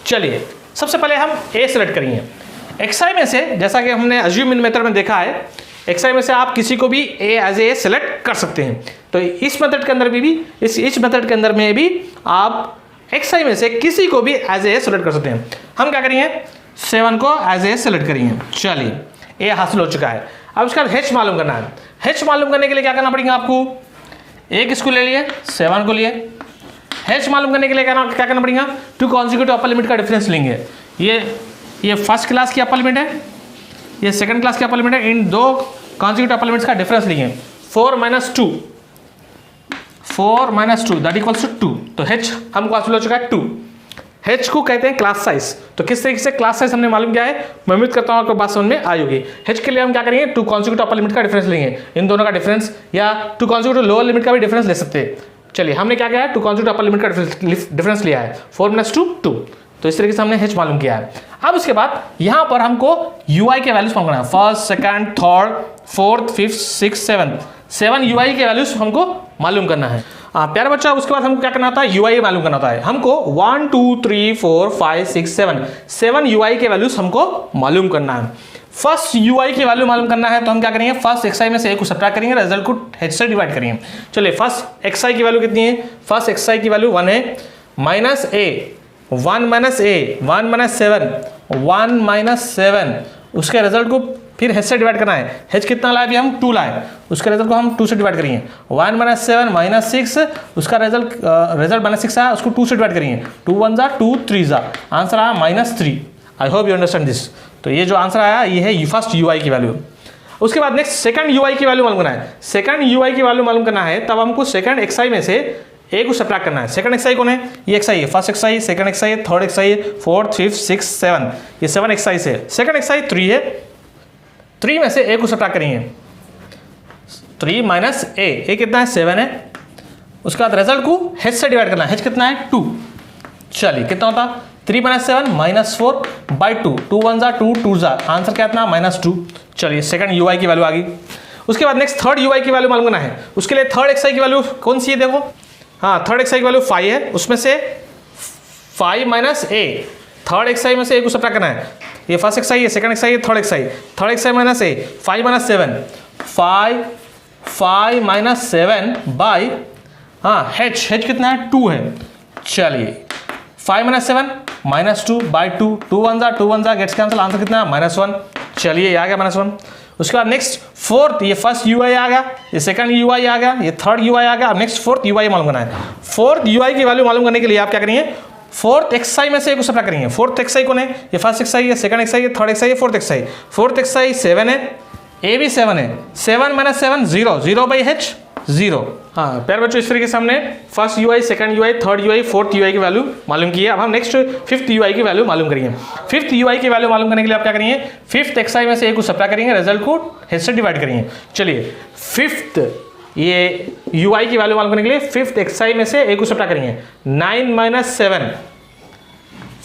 चलिए सबसे पहले हम a सेलेक्ट करेंगे। xi में से जैसा कि हमने अज्यूम मीन मेथड में देखा है, xi में से आप किसी को भी एज ए सेलेक्ट कर सकते हैं। तो इस मेथड के अंदर भी इस मेथड के अंदर में भी आप xi में से किसी को भी एज ए सेलेक्ट कर सकते हैं। हम क्या करेंगे, 7 को एज ए सेलेक्ट करेंगे। चलिए a हासिल हो चुका है। अब उसका h मालूम करना है। h मालूम करने के लिए क्या करना पड़ेगा आपको, एक इसको ले लिए 7 को लिए। h मालूम करने के लिए क्या करना पड़ेगा, 2 कॉन्जिक्यूटिव अपर लिमिट का डिफरेंस लेंगे। ये फर्स्ट क्लास की अपर लिमिट है, ये सेकंड क्लास की अपर लिमिट है। इन 2 कॉन्जिक्यूटिव अपर लिमिट्स का डिफरेंस लेंगे। 4 - 2 दैट इक्वल्स टू 2। तो h हमको हासिल हो चुका है 2। h को कहते हैं क्लास साइज। तो किस तरीके से क्लास साइज हमने मालूम किया है, मैं उम्मीद करता हूँ आपको बात समझ में आई होगी। h के लिए हम क्या करेंगे, 2 कॉन्जिक्यूटिव अपर लिमिट का डिफरेंस लेंगे, इन दोनों का डिफरेंस, या 2 कॉन्जिक्यूटिव लोअर लिमिट का भी डिफरेंस ले सकते हैं। चलिए हमने क्या किया है, 2 कॉन्जिक्यूटिव अपर लिमिट का डिफरेंस लिया है, 4 - 2 2। तो इस तरीके से हमने h मालूम किया है। अब उसके बाद यहाँ पर हमको ui के वैल्यूज मालूम करना है। First, second, third, fourth, fifth, six, 7 ui के वैल्यूज हमको मालूम करना है। प्यारे बच्चा उसके बाद हमको क्या करना होता है, ui मालूम करना होता है। हमको 1 2 3 4 5 6 7 ui के वैल्यूज हमको मालूम करना है। फर्स्ट ui की वैल्यू मालूम करना है तो हम क्या करेंगे, फर्स्ट xi में से a को सब्ट्रैक्ट करेंगे, रिजल्ट को h से डिवाइड करेंगे। चलिए फर्स्ट xi की वैल्यू कितनी है, फर्स्ट xi की वैल्यू 1 है, माइनस a 1 - 7 उसके रिजल्ट को फिर h से डिवाइड करना है। h कितना लाए, अभी हम 2 लाए, उसके रिजल्ट को हम 2 से डिवाइड करेंगे। 1 - 7 - 6 उसका रिजल्ट -6 आया, उसको 2 से डिवाइड करेंगे। 2 1 जा 2 3 जा, आंसर आया -3। I hope you understand this. तो ये जो आंसर आया ये है फर्स्ट ui की वैल्यू। उसके बाद नेक्स्ट सेकंड ui की वैल्यू मालूम करना है। सेकंड ui की वैल्यू मालूम करना है तब हमको सेकंड xi में से a को सब्ट्रैक्ट करना है। सेकंड xi कौन है, ये xi है, first xi, second xi, third xi, fourth, fifth, six, 7, ये 7 xi से। सेकंड xi 3 है, 3 में से a को सब्ट्रैक्ट करेंगे। 3 माइनस ए कितना है 7 है। उसके बाद रिजल्ट को h से डिवाइड करना है, h कितना है 2। चलिए कितना होता 3 माइनस 7 माइनस 4 बाई 2, 2 1 जा 2 2 जा, आंसर क्या इतना -2। चलिए सेकंड ui की वैल्यू आ गई। उसके बाद नेक्स्ट थर्ड ui की वैल्यू मालूम करना है। उसके लिए थर्ड xi की वैल्यू कौन सी है देखो, हाँ थर्ड xi की वैल्यू 5 है, उसमें से 5 माइनस a, थर्ड xi में से a को सब्ट्रैक्ट करना है। ये फर्स्ट xi है, सेकंड xi है, third xi minus a, 5 minus 7 5 minus 7 by हाँ h कितना है 2 है। चलिए 5 माइनस 7 -2 बाई 2, 2 1 जा गेट्स कैंसिल, आंसर कितना है -1। चलिए ये आ गया -1। उसके बाद नेक्स्ट फोर्थ, ये फर्स्ट ui आ गया, ये सेकंड ui आ गया, ये थर्ड ui आ गया। अब नेक्स्ट फोर्थ ui मालूम करना है। फोर्थ ui की वैल्यू मालूम करने के लिए आप क्या करेंगे, फोर्थ xi में से एक को सब्ट्रैक्ट करेंगे। फोर्थ xi कौन है, ये फर्स्ट xi है, सेकंड xi है, थर्ड xi है, फोर्थ xi 7 है, a भी 7 है, 7 माइनस 7 0, 0 बाई h 0। हाँ प्यारे बच्चों, इस तरीके से हमने first ui, second ui, third ui, fourth ui की वैल्यू मालूम की है। अब हम नेक्स्ट फिफ्थ ui की वैल्यू मालूम करेंगे। फिफ्थ ui की वैल्यू मालूम करने के लिए आप क्या करेंगे, फिफ्थ xi में से एक को सब्ट्रैक्ट करेंगे, रिजल्ट को h से डिवाइड करेंगे। चलिए फिफ्थ ये ui की वैल्यू मालूम करने के लिए फिफ्थ xi में से एक को सब्ट्रैक्ट करेंगे, 9 माइनस 7।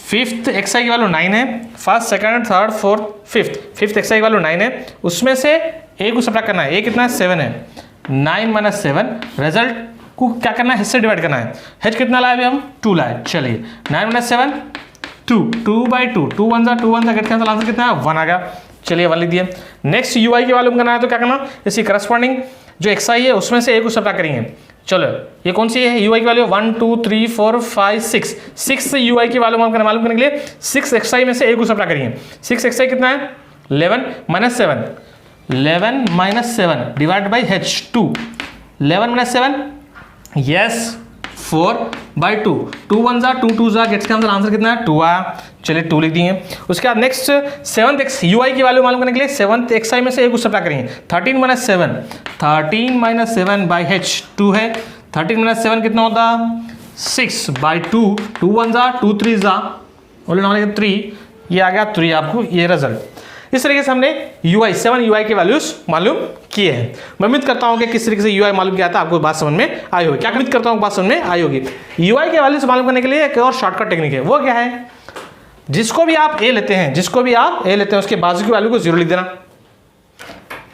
फिफ्थ xi की वैल्यू 9 है, first second third fourth fifth xi की वैल्यू 9 है, उसमें से a को सब्ट्रैक्ट करना है, a कितना है 7 है, 9 माइनस 7, रिजल्ट को क्या करना है, h से डिवाइड करना है। h कितना लाए अभी हम 2 लाए। चलिए 9 माइनस 7 2 बाई 2, 2 1 जा गेट कैंसिल, आंसर कितना है 1 आ गया। चलिए 1 लिख दिए। नेक्स्ट ui की वैल्यू करना है तो क्या करना, इसी करस्पॉन्डिंग जो xi है उसमें से a को सब्ट्रैक्ट करेंगे। चलो ये कौन सी है ui की वैल्यू 1 2 3 4 5 6 ui की वैल्यू मालूम करने के लिए 6 xi में से a को सब्ट्रैक्ट करेंगे। 6 xi कितना है 11 minus 7, 11 minus 7 divide by h 2, 11 minus 7 yes 4 by 2, 2 1 जा 2 जा गेट्स कैंसिल, आंसर कितना है 2 आया। चलिए 2 लिख दिए। उसके बाद नेक्स्ट सेवंथ ui की वैल्यू मालूम करने के लिए सेवंथ xi में से एक को सब्ट्रैक्ट करेंगे। 13 माइनस 7 बाई h 2 है, 13 माइनस 7 कितना होता 6 बाई 2, 2 1 जा 2 3 जा बोले 3, ये आ गया 3 आपको ये रिजल्ट। इस तरीके से हमने7 ui के वैल्यूज मालूम किए हैं। मैं उम्मीद करता हूं कि किस तरीके से ui मालूम किया था आपको बात समझ में आई होगी। क्या उम्मीद करता हूं बात समझ में आई होगी। ui के वैल्यूज मालूम करने के लिए एक और शॉर्टकट टेक्निक है, वो क्या है, जिसको भी आप a लेते हैं उसके बाजू की वैल्यू को 0 लिख देना।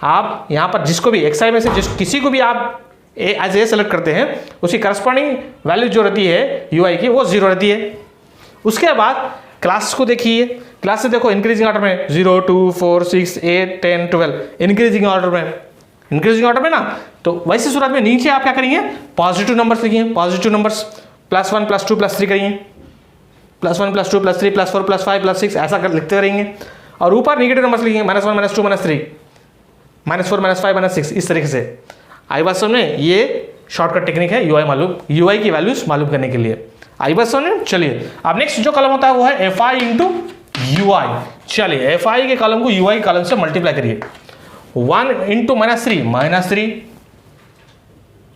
आप यहां पर जिसको भी xi में से किसी को भी आप एज ए सेलेक्ट करते हैं उसकी करस्पॉन्डिंग वैल्यू जो रहती है ui की वो 0 रहती है। उसके बाद क्लास को देखिए, क्लास से देखो इंक्रीजिंग ऑर्डर में 0 2 4 6 8 10 12 इंक्रीजिंग ऑर्डर में ना, तो वैसी सूरत में नीचे आप क्या करेंगे पॉजिटिव नंबर्स लिखिए, पॉजिटिव नंबर्स +1 +2 +3 करिए, +1 +2 +3 +4 +5 +6 ऐसा कर लिखते रहेंगे। और ऊपर नेगेटिव नंबर्स लिखिए -1 -2 -3 -4 -5 -6 इस तरीके से। आई बात समझ में, ये शॉर्टकट टेक्निक है ui की वैल्यूज मालूम करने के लिए। आई बात समझ में। चलिए अब नेक्स्ट जो कॉलम होता है वो है fi इंटू ui। चलिए fi के कॉलम को ui कॉलम से मल्टीप्लाई करिए। 1 into -3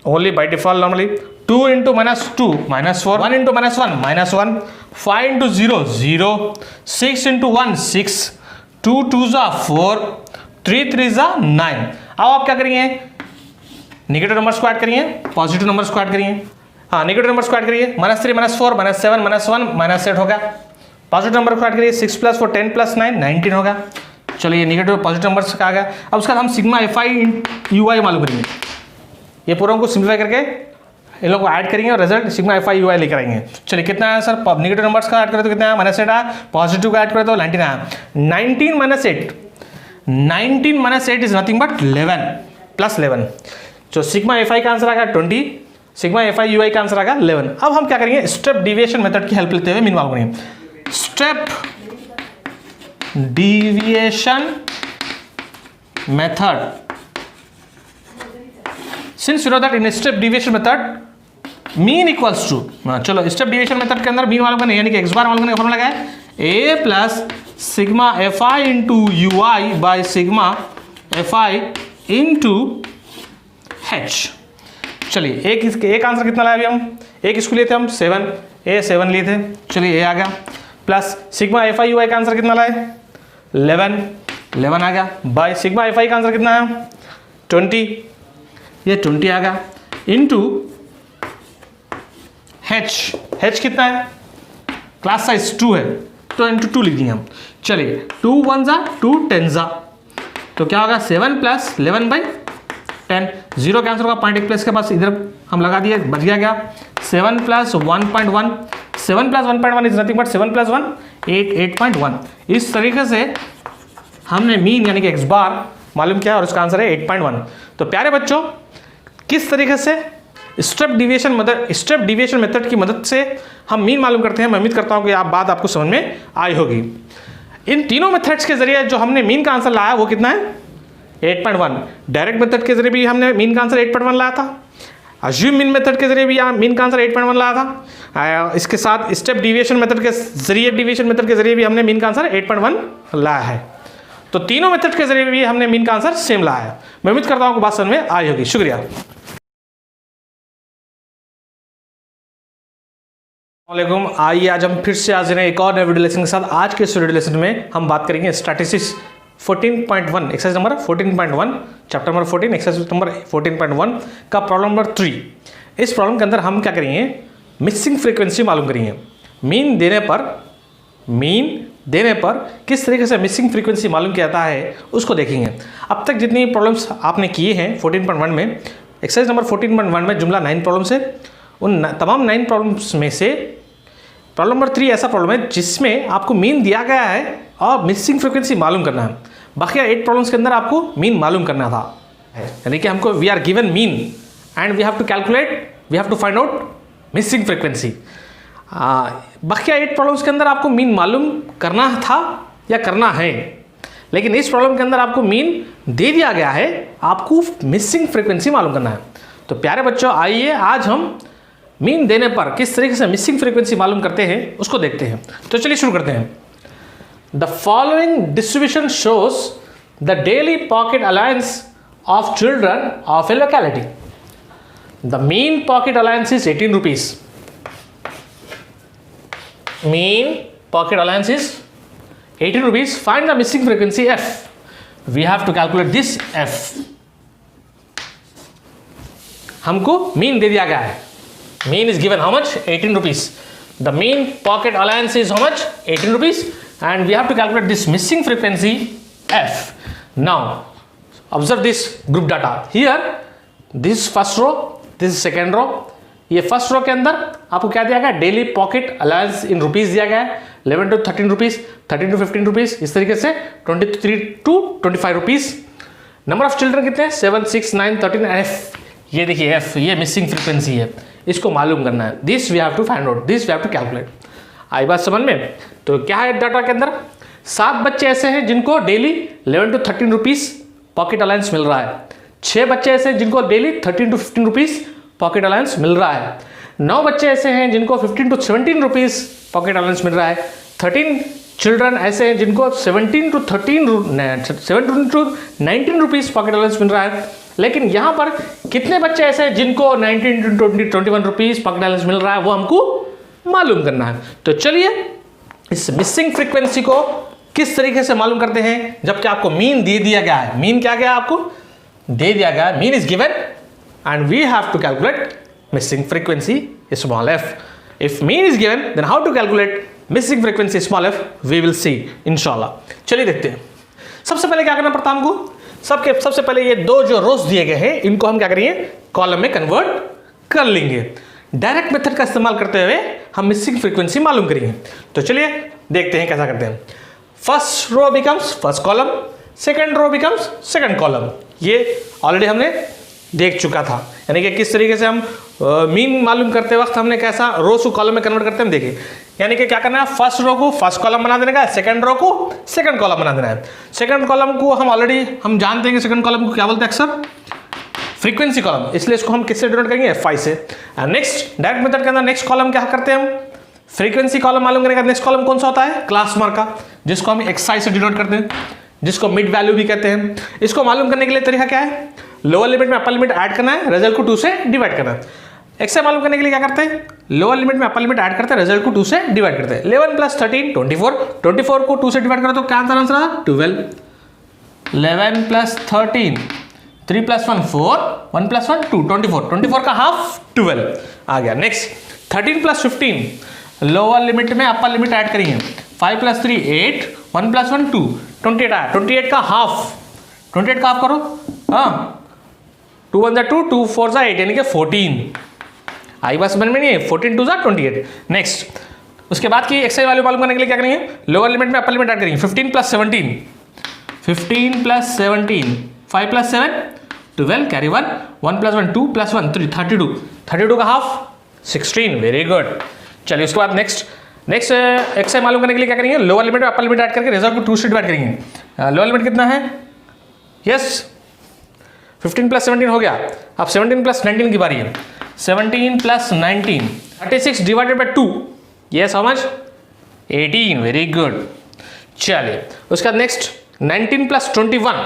only by default normally, 2 into -2 -4, 1 into -1 -1, 5 into 0 0, 6 into 1 6, 2 2 जा 4, 3 3 जा 9। अब आप क्या करेंगे नेगेटिव नंबर को ऐड करिए, पॉजिटिव नंबर्स को ऐड करिए। हाँ नेगेटिव नंबर्स को ऐड करिए, -3 -4 -7 -1 -8 होगा। पॉजिटिव नंबर को ऐड करिए 6 + 4 10 + 9 19 होगा। चलिए नेगेटिव पॉजिटिव नंबर्स का आ गया। अब उसका हम सिग्मा fi ui मालूम करेंगे। ये पूरा को सिंप्लीफाई करके इन लोग को ऐड करेंगे और रिजल्ट सिग्मा fi ui लेकर आएंगे। चलिए कितना आया सर, नेगेटिव नंबर्स का ऐड करें तो कितना आया -8 आया, पॉजिटिव का ऐड करें तो 19 आया। 19 - 8 इज नथिंग बट 11 + 11। जो सिग्मा fi का आंसर आ गया 20, सिग्मा fi ui का आंसर आ गया 11। अब हम क्या करेंगे स्टेप डिविएशन मेथड की हेल्प लेते हुए मीन मालूम करेंगे। Step deviation method, since you know that in step deviation method mean equals to, चलो स्टेप डिविएशन मेथड के अंदर मीन मालूम करने यानी कि x बार मालूम करने का फॉर्मूला क्या है, a plus sigma fi into ui by sigma fi into h। चलिए एक आंसर कितना लाया अभी हम, एक इसको लिए थे हम 7 लिए थे। चलिए a आ गया प्लस सिग्मा fi ui का आंसर कितना लाए 11 आ गया बाय सिग्मा fi का आंसर कितना है 20। ये 20 आ गया, इंटू h कितना है, क्लास साइज 2 है तो इंटू 2 लिख दिए हम। चलिए 2 1 जा 2 10 जा, तो क्या होगा 7 प्लस 11/10, जीरो कैंसिल होगा, पॉइंट एक प्लस के पास इधर हम लगा दिए, बच गया क्या 7 plus 1.1, 7 plus 1.1 is nothing but 7 plus 1 8.1। इस तरीके से हमने मीन यानी कि x बार मालूम किया और उसका आंसर है 8.1। तो प्यारे बच्चों, किस तरीके से स्टेप डिविएशन मेथड की मदद से हम मीन मालूम करते हैं, मैं उम्मीद करता हूं कि बात आपको समझ में आई होगी। इन तीनों मेथड्स के जरिए जो हमने मीन का आंसर लाया वो कितना है 8.1। डायरेक्ट मेथड के जरिए भी हमने मीन का आंसर 8.1 लाया था, अज्यूम मीन मेथड के जरिए भी मीन का आंसर 8.1 लाया था, इसके साथ स्टेप डिविएशन मेथड के जरिए भी हमने मीन का आंसर 8.1 लाया है। तो तीनों मेथड के जरिए भी हमने मीन का आंसर सेम लाया है। मैं उम्मीद करता हूं कि बात समझ में आई होगी। शुक्रिया। वालेकुम, आइए आज हम फिर से हाजिर हैं एक और नए वीडियो लेसन के साथ। आज के इस वीडियो लेसन में हम बात करेंगे statistics 14.1 exercise number 14.1 chapter number 14 exercise number 14.1 का प्रॉब्लम नंबर 3। इस प्रॉब्लम के अंदर हम क्या करेंगे, मिसिंग फ्रीक्वेंसी मालूम करेंगे। मीन देने पर किस तरीके से मिसिंग फ्रीक्वेंसी मालूम किया जाता है उसको देखेंगे। अब तक जितनी प्रॉब्लम्स आपने किए हैं 14.1 में, एक्सरसाइज नंबर 14.1 में जुमला 9 प्रॉब्लम्स है। उन तमाम 9 प्रॉब्लम्स में से प्रॉब्लम नंबर 3 ऐसा प्रॉब्लम है जिसमें आपको मीन दिया गया है और मिसिंग फ्रीक्वेंसी मालूम करना है। बाकी 8 प्रॉब्लम्स के अंदर आपको मीन मालूम करना था, यानी कि हमको we are given mean and we have to calculate, we have to find out missing frequency. बाकी 8 प्रॉब्लम्स के अंदर आपको मीन मालूम करना था या करना है, लेकिन इस प्रॉब्लम के अंदर आपको मीन दे दिया गया है, आपको मिसिंग फ्रीक्वेंसी मालूम करना है। तो प्यारे बच्चों, आइए आज हम मीन देने पर किस तरीके से मिसिंग फ्रीक्वेंसी मालूम करते हैं उसको देखते हैं। तो चलिए शुरू करते हैं। The following distribution shows the daily pocket allowance of children of a locality. The mean pocket allowance is 18 rupees. Mean pocket allowance is 18 rupees. Find the missing frequency f. We have to calculate this f. हमको mean दे दिया गया है, mean is given how much 18 rupees. The mean pocket allowance is how much 18 rupees and we have to calculate this missing frequency f. Now observe this group data here. This is first row, this is second row. ये first row के अंदर आपको क्या दिया गया, daily pocket alliance इन rupees दिया गया है 11 to 13 रुपीस, 13 to 15 रुपीस, इस तरीके से 23 to 25 rupees. Number of children कितने हैं 7 6 9 13 एफ। ये देखिए एफ, ये मिसिंग फ्रीक्वेंसी है, इसको मालूम करना है। This we have to find out, this we have to calculate. आई बात समझ में? तो क्या है डाटा के अंदर, 7 बच्चे ऐसे हैं जिनको daily 11 to 13 rupees pocket allowance मिल रहा है। 6 बच्चे ऐसे हैं जिनको daily 13 to 15 rupees pocket allowance मिल रहा है। 9 बच्चे ऐसे हैं जिनको 15 to 17 रुपीस पॉकेट अलायंस मिल रहा है। 13 चिल्ड्रन ऐसे हैं जिनको 17 to 19 रुपीस पॉकेट अलायंस मिल रहा है। लेकिन यहाँ पर कितने बच्चे ऐसे हैं जिनको 19 to 21 रुपीस पॉकेट अलायंस मिल रहा है, वो हमको मालूम करना है। तो चलिए इस मिसिंग फ्रीक्वेंसी को किस तरीके से मालूम करते हैं, जबकि आपको मीन दे दिया गया है। मीन क्या गया, आपको दे दिया गया है, mean is given and we have to calculate missing frequency small f. If mean is given then how to calculate missing frequency small f we will see इंशाल्लाह। चलिए देखते हैं। सबसे पहले क्या करना पड़ता है हमको, सबसे पहले ये 2 जो रोज दिए गए हैं इनको हम क्या करेंगे, कॉलम में कन्वर्ट कर लेंगे। डायरेक्ट मेथड का इस्तेमाल करते हुए हम मिसिंग फ्रीक्वेंसी मालूम करेंगे। तो चलिए देखते हैं कैसा करते हैं। First row becomes first column, second row becomes second column. ये ऑलरेडी हमने देख चुका था, यानी कि किस तरीके से हम मीन मालूम करते वक्त हमने कैसा रोज को कॉलम में कन्वर्ट करते हैं हम देखिए। यानी कि क्या करना है, फर्स्ट रो को फर्स्ट कॉलम बना देने का है, सेकंड रो को सेकंड कॉलम बना देना है। सेकंड कॉलम को हम ऑलरेडी हम जानते हैं कि सेकंड कॉलम को क्या बोलते हैं अक्सर, फ्रीक्वेंसी कॉलम, इसलिए इसको हम किससे डिनोट करेंगे, Fi से। नेक्स्ट डायरेक्ट मेथड के अंदर नेक्स्ट कॉलम क्या करते हैं हम, फ्रीक्वेंसी कॉलम मालूम करने का नेक्स्ट कॉलम कौन सा होता है, क्लास मार्क का, जिसको हम Xi से डिनोट करते हैं, जिसको मिड वैल्यू भी कहते हैं। इसको मालूम करने के लिए तरीका क्या है, लोअर लिमिट में अपर लिमिट ऐड करना है, रिजल्ट को 2 से डिवाइड करना है। Xi मालूम करने के लिए क्या करते हैं, लोअर लिमिट में अपर लिमिट ऐड करते हैं, रिजल्ट को 2 से डिवाइड करते हैं। 11 + 13 24, 24 को 2 से डिवाइड करो तो क्या आंसर 12। 11 + 13 3 + 1 4, 1 + 1 2, 24, 24 का हाफ 12 आ गया। नेक्स्ट 13 + 15, लोअर लिमिट में अपर लिमिट ऐड करेंगे। 5 + 3 8, 1 + 1 2, 28 आया। 28 का हाफ, 28 का हाफ करो, हाँ 2 1 2, 2 4 8 यानी कि 14। आई बात समझ में नहीं है, 14 2 28। नेक्स्ट उसके बाद की एक्सरसाइज वैल्यू मालूम करने के लिए क्या करेंगे, लोअर लिमिट में अपर लिमिट ऐड करेंगे। 15 + 17, 15 + 17, 5 + 7 12, कैरी 1, 1 + 1 2 + 1 3, 32, 32 का हाफ 16। Very good. चलिए उसके बाद नेक्स्ट एक्सरसाइज मालूम करने के लिए क्या करेंगे, लोअर लिमिट में अपर लिमिट ऐड करके रिजल्ट को 2 से डिवाइड करेंगे। लोअर लिमिट कितना है, यस 15 + 17 हो गया। अब 17 + 19 की बारी है। 17 + 19, 36 / 2, yes how much, 18। Very good. चलिए उसके बाद next 19 + 21,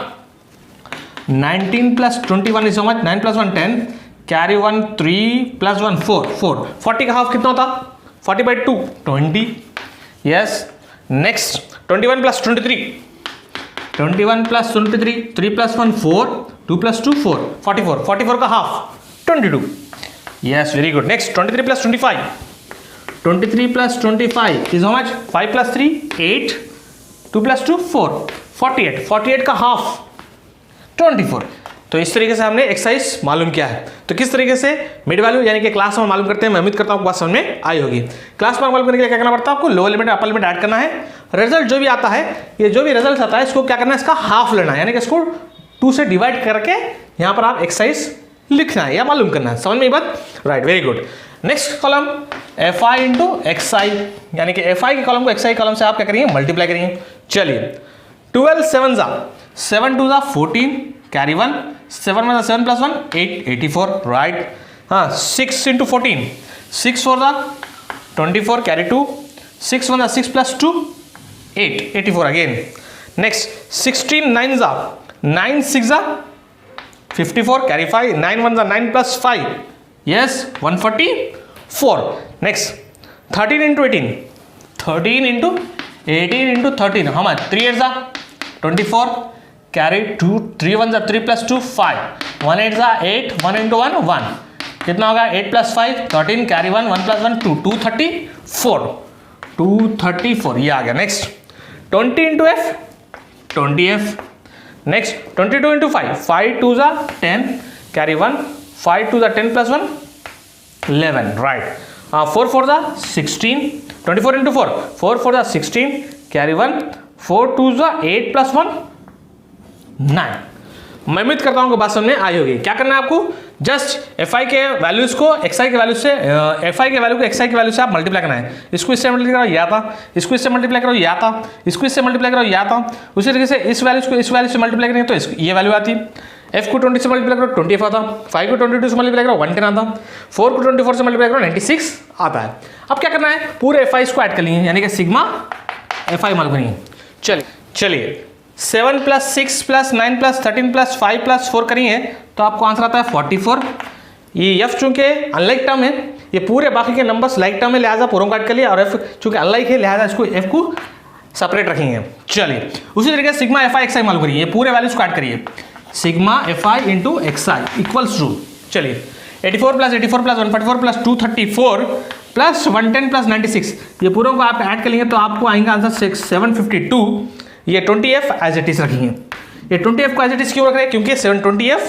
19 + 21 is how much, 9 + 1 10, carry 1 3 + 1 4, 4, 40 का हाफ कितना होता, 40/2 20, यस। नेक्स्ट 21 + 23, 21 + 23, 3 + 1 4, 2 + 2 4, 44, 44 का half 22, yes very good. Next 23 + 25, 23 + 25 is how much, 5 + 3 8, 2 + 2 4, 48, 48 का हाफ 24। तो इस तरीके से हमने एक्सरसाइज मालूम किया है। तो किस तरीके से मिड वैल्यू यानी कि क्लास में मालूम करते हैं, मैं उम्मीद करता हूँ बात समझ में आई होगी। क्लास में मालूम करने के लिए क्या करना पड़ता है आपको, lower limit upper limit add करना है। रिजल्ट जो भी आता है, ये जो भी रिजल्ट आता है इसको क्या करना है, इसका हाफ लेना है, यानी कि इसको 2 से डिवाइड करके यहाँ पर आप एक्सरसाइज लिखना है या मालूम करना है। समझ में ये बात, right, very good. Next column FI × XI, यानी कि FI के कॉलम को XI कॉलम से आप क्या करेंगे, मल्टीप्लाई करेंगे। चलिए 12 7 7 2 14, कैरी 1, 7 1 7 + 1 8, 84, राइट। हाँ 6 × 14, 6 4 24, carry 2, 6 1 6 + 2 8, 84 again. Next 16 9 9 6 54, carry 5, 9 1 9 + 5, yes 144। Next 13 × 18, 13 × 18 × 13, how much, 3 8 24, carry 2, 3 1 3 + 2 5, 1 8 8, 1 × 1 1, कितना होगा 8 + 5 13, कैरी 1, 1 + 1 2, 234, 234 ये आ गया। Next 20 × F, 20F। Next 22 × 5, 5 2 10, carry 1, 5 2 10 + 1 11, right. 4 4 16, 24 × 4, 4 4 16, carry 1, 4 2 8 + 1 9। मैं उम्मीद करता हूँ कि बात समझ में आई होगी। क्या करना है आपको, जस्ट FI के वैल्यूज को XI के वैल्यू से, FI के वैल्यू को XI के वैल्यू से आप मल्टीप्लाई करना है। इसको इससे मल्टीप्लाई करो, यह आता, इसको इससे मल्टीप्लाई करो, यह आता, इसको इससे मल्टीप्लाई करो, यह आता। उसी तरीके से इस वैल्यूज को इस वैल्यू से मल्टीप्लाई करेंगे तो ये वैल्यू आती। F को 20 से मल्टीप्लाई करो 20 आता, 5 को 22 से मल्टीप्लाई करो 110 आता, 4 को 24 से मल्टीप्लाई करो 96 आता है। अब क्या करना है, पूरे FI को ऐड कर लिए, यानी कि सिग्मा FI मालूम करेंगे। चलिए 7 + 6 + 9 + 13 + 5 + 4 करेंगे तो आपको आंसर आता है 44। ये F चूंकि अनलाइक टर्म है, ये पूरे बाकी के नंबर्स लाइक टर्म है, लिहाजा पूरों को ऐड कर लिया, और F चूंकि अनलाइक है लिहाजा इसको F को सेपरेट रखेंगे। चलिए उसी तरीके से सिग्मा FI XI मालूम करिए, पूरे वैल्यूज को ऐड करिए। Sigma FI × XI equals to, चलिए 84 + 84 + 144 + 234 + 110 + 96, ये पूरों को आप ऐड कर लेंगे तो आपको आएगा आंसर 752। ये 20F एज इट इज रखेंगे। ये 20F को एज इट इज क्यों रख रहे हैं, क्योंकि 720F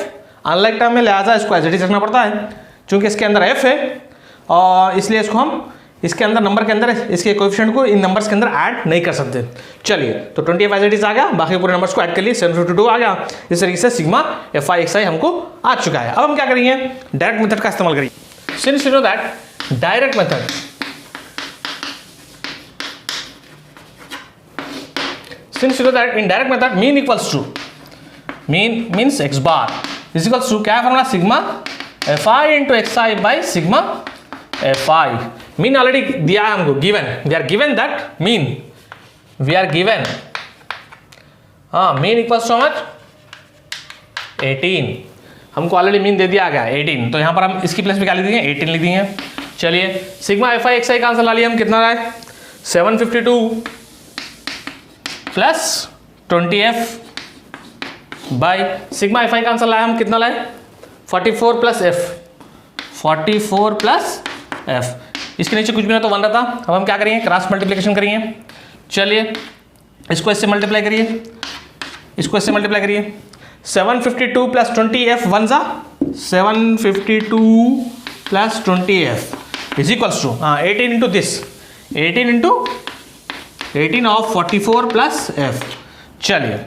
अनलाइक टर्म में, लिहाजा इसको एज इट इज रखना पड़ता है, क्योंकि इसके अंदर F है और इसलिए इसको हम इसके अंदर नंबर के अंदर इसके कोएफिशिएंट को इन नंबर्स के अंदर ऐड नहीं कर सकते। चलिए तो 20F एज इट इज आ गया, बाकी पूरे नंबर्स को ऐड कर लिए 752 आ गया। इस तरीके से सिग्मा FI XI हमको आ चुका है। अब हम क्या करेंगे, डायरेक्ट मेथड का इस्तेमाल करेंगे। Since you know that direct method, since you know that in direct method mean equals to, mean means x bar is equals to क्या है फॉर्मूला, sigma FI × XI by sigma FI। Mean already दिया है हमको, given, we are given that mean, we are given, हाँ mean equals to much 18, हमको already mean दे दिया गया 18, तो यहाँ पर हम इसकी प्लेस पे क्या लिख देंगे, 18 लिख देंगे। चलिए सिग्मा FI XI का आंसर ला लिया हम, कितना रहा है 752 + 20F बाई सिग्मा एफ आई का आंसर लाए हम, कितना लाए 44 प्लस एफ, 44 प्लस एफ। इसके नीचे कुछ भी ना तो 1 रहता। अब हम क्या करेंगे, क्रॉस मल्टीप्लिकेशन करेंगे। चलिए इसको इससे मल्टीप्लाई करिए, इसको इससे मल्टीप्लाई करिए। 752 प्लस 20f 1 जा 752 plus 20f is equals to 18 into this 18 into 18 of 44 plus f। चलिए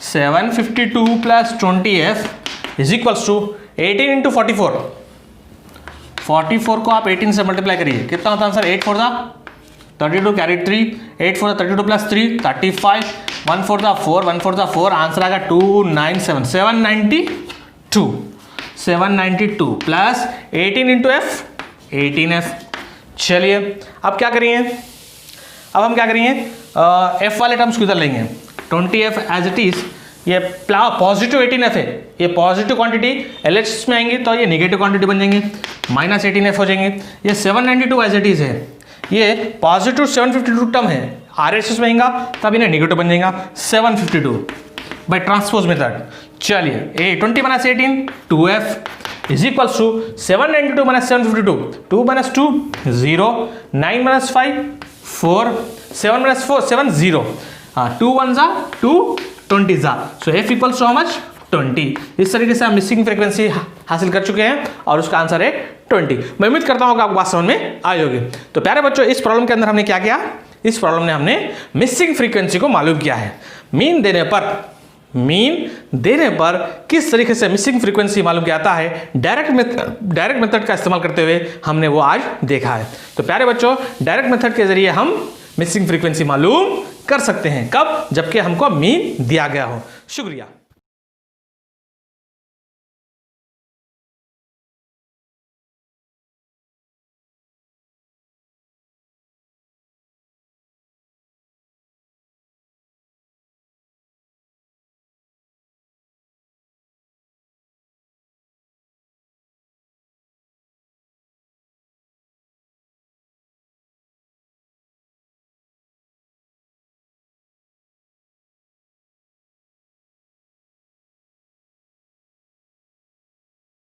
752 plus 20f is equals to 18 into 44, 44 को आप 18 से मल्टीप्लाई करिए, कितना होता है आंसर 8 4 32 कैरी 3, 8 4 32 प्लस 3 35, 1 4 4, 1 4 4, आंसर आएगा 297, 792 प्लस 18 इंटू एफ 18f। चलिए अब क्या करेंगे, अब हम क्या करेंगे, एफ वाले टर्म्स को इधर लेंगे, 20f एज इट इज, ये पॉजिटिव 18f है, ये पॉजिटिव क्वांटिटी LHS में आएंगे तो ये नेगेटिव क्वांटिटी बन जाएंगे, माइनस 18f हो जाएंगे। ये 792 एज इट इज है, ये पॉजिटिव 752 टर्म है, RHS में आएगा तब इन्हें नेगेटिव बन जाएगा 752 बाई ट्रांसपोज मेथड। चलिए 20 minus 18 2f is equals to 792 minus 752, 2 minus 2 0, 9 minus 5 4, 7 minus 4 7 0, 2 1 जा 2 20 जा, so f equals to how much 20। इस तरीके से हम मिसिंग फ्रीक्वेंसी हासिल कर चुके हैं और उसका आंसर है 20। मैं उम्मीद करता हूं कि आपको बात समझ में आई होगी। तो प्यारे बच्चों, इस प्रॉब्लम के अंदर हमने क्या किया, इस प्रॉब्लम में हमने मिसिंग फ्रीक्वेंसी को मालूम किया है। मीन देने पर किस तरीके से मिसिंग फ्रीक्वेंसी मालूम किया जाता है, डायरेक्ट मेथड का इस्तेमाल करते हुए हमने वो आज देखा है। तो प्यारे बच्चों, डायरेक्ट मेथड के जरिए हम मिसिंग फ्रीक्वेंसी मालूम कर सकते हैं, कब, जबकि हमको मीन दिया गया हो। शुक्रिया।